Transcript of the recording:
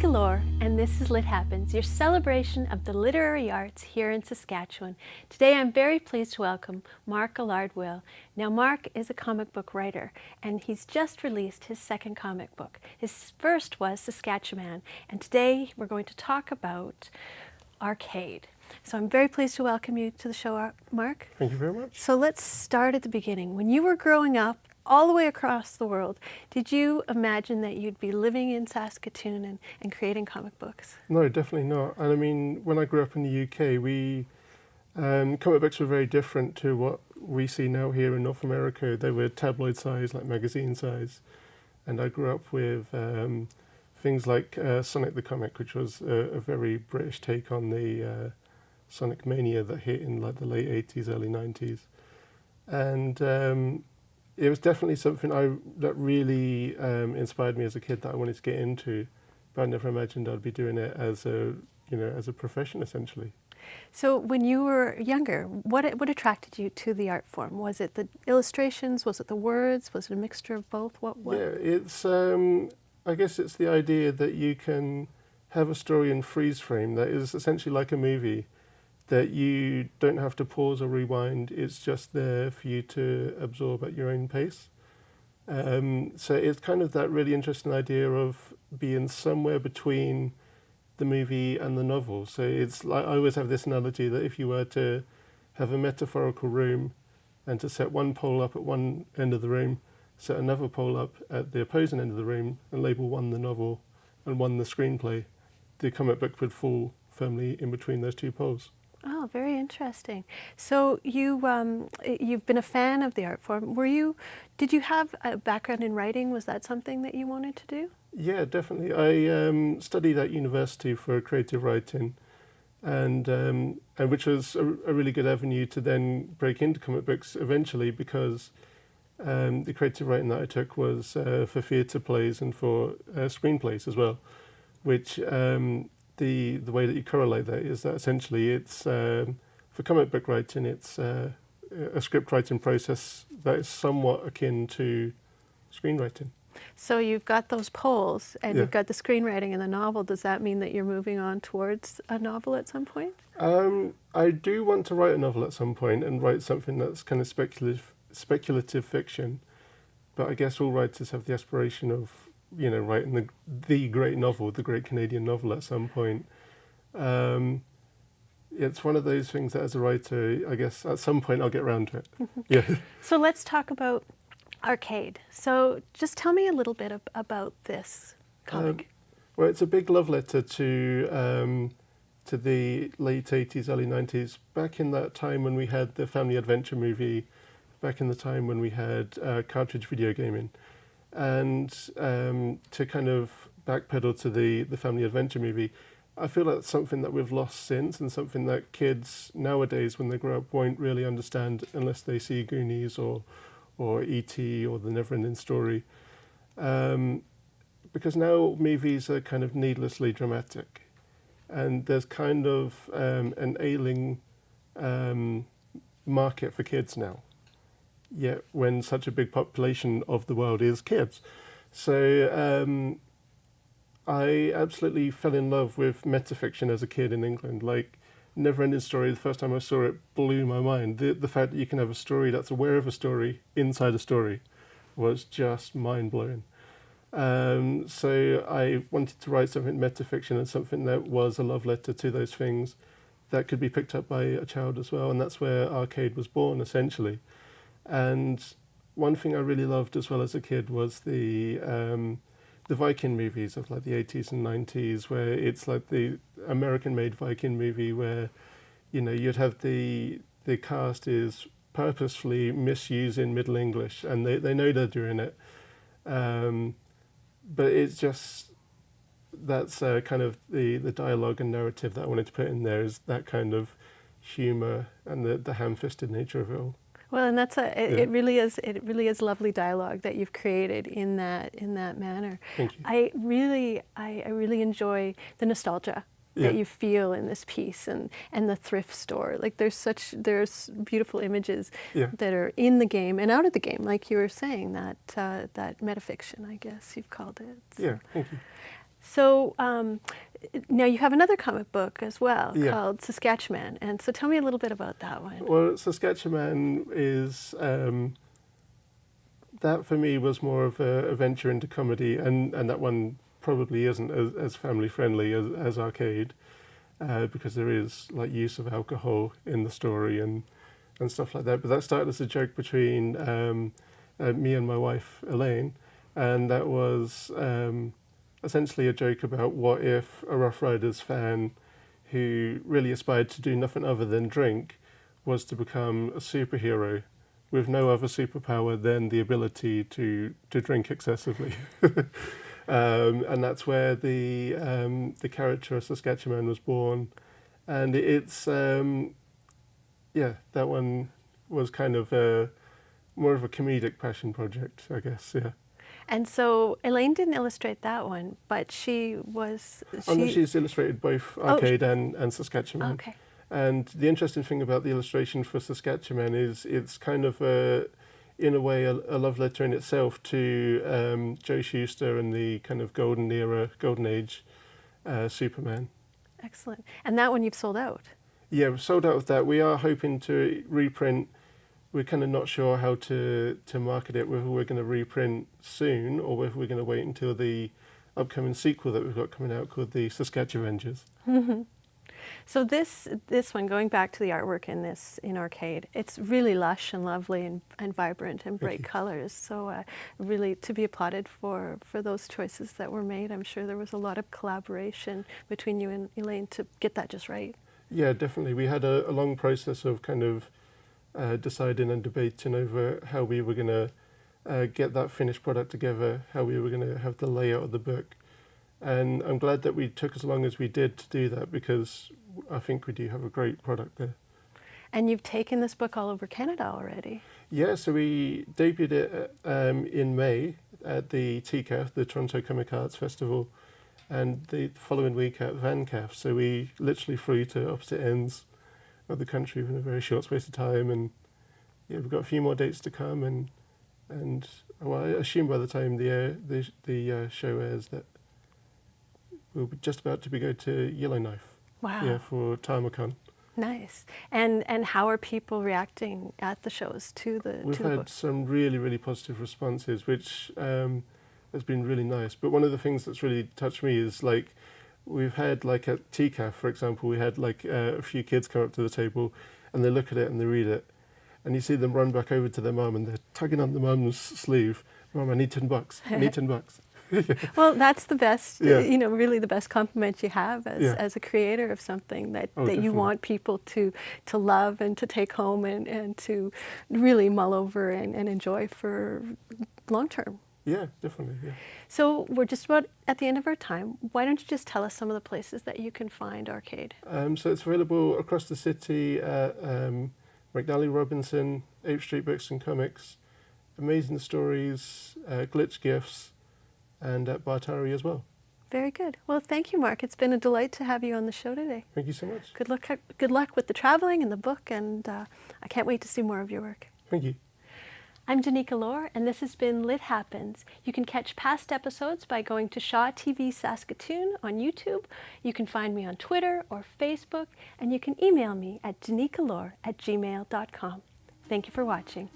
Danica Lorer, and this is Lit Happens, your celebration of the literary arts here in Saskatchewan. Today I'm very pleased to welcome Mark Allard-Will. Now Mark is a comic book writer, and he's just released his second comic book. His first was Saskatchewan, and today we're going to talk about arcade. So I'm very pleased to welcome you to the show, Mark. Thank you very much. So let's start at the beginning. When you were growing up, all the way across the world, did you imagine that you'd be living in Saskatoon and creating comic books? No, definitely not. And I mean, when I grew up in the UK, comic books were very different to what we see now here in North America. They were tabloid size, like magazine size. And I grew up with things like Sonic the Comic, which was a very British take on the Sonic mania that hit in like the late 80s, early 90s. And it was definitely something that really inspired me as a kid that I wanted to get into, but I never imagined I'd be doing it as a profession essentially. So when you were younger, what attracted you to the art form? Was it the illustrations? Was it the words? Was it a mixture of both? What? Yeah, it's I guess it's the idea that you can have a story in freeze frame that is essentially like a movie, that you don't have to pause or rewind, it's just there for you to absorb at your own pace. So it's kind of that really interesting idea of being somewhere between the movie and the novel. So it's like, I always have this analogy that if you were to have a metaphorical room and to set one pole up at one end of the room, set another pole up at the opposing end of the room and label one the novel and one the screenplay, the comic book would fall firmly in between those two poles. Oh, very interesting. So you've been a fan of the art form. Did you have a background in writing? Was that something that you wanted to do? Yeah, definitely. I studied at university for creative writing, and which was a really good avenue to then break into comic books eventually, because the creative writing that I took was for theatre plays and for screenplays as well, which the way that you correlate that is that essentially it's for comic book writing, it's a script writing process that is somewhat akin to screenwriting. So you've got those poles and Yeah. you've got the screenwriting and the novel. Does that mean that you're moving on towards a novel at some point? I do want to write a novel at some point and write something that's kind of speculative fiction, but I guess all writers have the aspiration of writing the great novel, the great Canadian novel at some point. It's one of those things that as a writer, I guess at some point I'll get around to it. Yeah. So let's talk about arcade. So just tell me a little bit about this comic. Well, it's a big love letter to the late 80s, early 90s, back in that time when we had the family adventure movie, back in the time when we had cartridge video gaming. And to kind of backpedal to the family adventure movie, I feel that's something that we've lost since, and something that kids nowadays, when they grow up, won't really understand unless they see Goonies or E.T. or The Neverending Story. Because now movies are kind of needlessly dramatic, and there's kind of an ailing market for kids now. Yet when such a big population of the world is kids. So I absolutely fell in love with metafiction as a kid in England. Like Neverending Story, the first time I saw it blew my mind. The fact that you can have a story that's aware of a story inside a story was just mind-blowing. So I wanted to write something metafiction and something that was a love letter to those things that could be picked up by a child as well, and that's where arcade was born, essentially. And one thing I really loved as well as a kid was the Viking movies of like the 80s and 90s, where it's like the American-made Viking movie where, you'd have the cast is purposefully misusing Middle English, and they know they're doing it. But it's just, that's kind of the dialogue and narrative that I wanted to put in there, is that kind of humour and the ham-fisted nature of it all. Well, and it really is lovely dialogue that you've created in that manner. Thank you. I really enjoy the nostalgia that you feel in this piece, and the thrift store. Like there's beautiful images that are in the game and out of the game, like you were saying, that metafiction, I guess you've called it. So. Yeah, thank you. So now you have another comic book as well Yeah. called Saskatchewan, and so tell me a little bit about that one. Well, Saskatchewan is, that for me was more of a venture into comedy, and that one probably isn't as family friendly as Arcade, because there is like use of alcohol in the story and stuff like that. But that started as a joke between me and my wife Elaine, and that was essentially a joke about what if a Rough Riders fan who really aspired to do nothing other than drink was to become a superhero with no other superpower than the ability to drink excessively. And that's where the character of Saskatchewan was born. And it's, yeah, that one was kind of more of a comedic passion project, I guess, yeah. And so Elaine didn't illustrate that one, but she was... Oh, no, she's illustrated both Arcade and Saskatchewan. Okay. And the interesting thing about the illustration for Saskatchewan is it's kind of, in a way, a love letter in itself to Joe Shuster and the kind of golden age Superman. Excellent. And that one you've sold out. Yeah, we've sold out of that. We are hoping to reprint. We're kind of not sure how to market it, whether we're going to reprint soon or whether we're going to wait until the upcoming sequel that we've got coming out called the Saskatchewangers. Mm-hmm. So this one, going back to the artwork in Arcade, it's really lush and lovely and vibrant and bright colors. So really to be applauded for those choices that were made. I'm sure there was a lot of collaboration between you and Elaine to get that just right. Yeah, definitely. We had a long process of kind of deciding and debating over how we were going to get that finished product together, how we were going to have the layout of the book. And I'm glad that we took as long as we did to do that, because I think we do have a great product there. And you've taken this book all over Canada already. Yeah, so we debuted it in May at the TCAF, the Toronto Comic Arts Festival, and the following week at VanCAF. So we literally flew to opposite ends of the country in a very short space of time, and yeah, we've got a few more dates to come, and well, I assume by the time the show airs that we'll be just about to go to Yellowknife. Wow. Yeah, for Tamacon. Nice. And how are people reacting at the shows to the We've to the had book? some really positive responses, which has been really nice. But one of the things that's really touched me is like we've had like at TCAF, for example, we had like a few kids come up to the table and they look at it and they read it, and you see them run back over to their mum and they're tugging on the mum's sleeve. Mum, I need $10. I need $10. Well, that's the best, Yeah. really the best compliment you have as a creator of something that you Definitely. want people to love and to take home and to really mull over and enjoy for long term. Yeah, definitely. Yeah. So we're just about at the end of our time. Why don't you just tell us some of the places that you can find Arcade? So it's available across the city at McNally Robinson, 8th Street Books and Comics, Amazing Stories, Glitch Gifts, and at Bartari as well. Very good. Well, thank you, Mark. It's been a delight to have you on the show today. Thank you so much. Good luck with the traveling and the book, and I can't wait to see more of your work. Thank you. I'm Danica Lorer, and this has been Lit Happens. You can catch past episodes by going to Shaw TV Saskatoon on YouTube. You can find me on Twitter or Facebook, and you can email me at danicalore@gmail.com. Thank you for watching.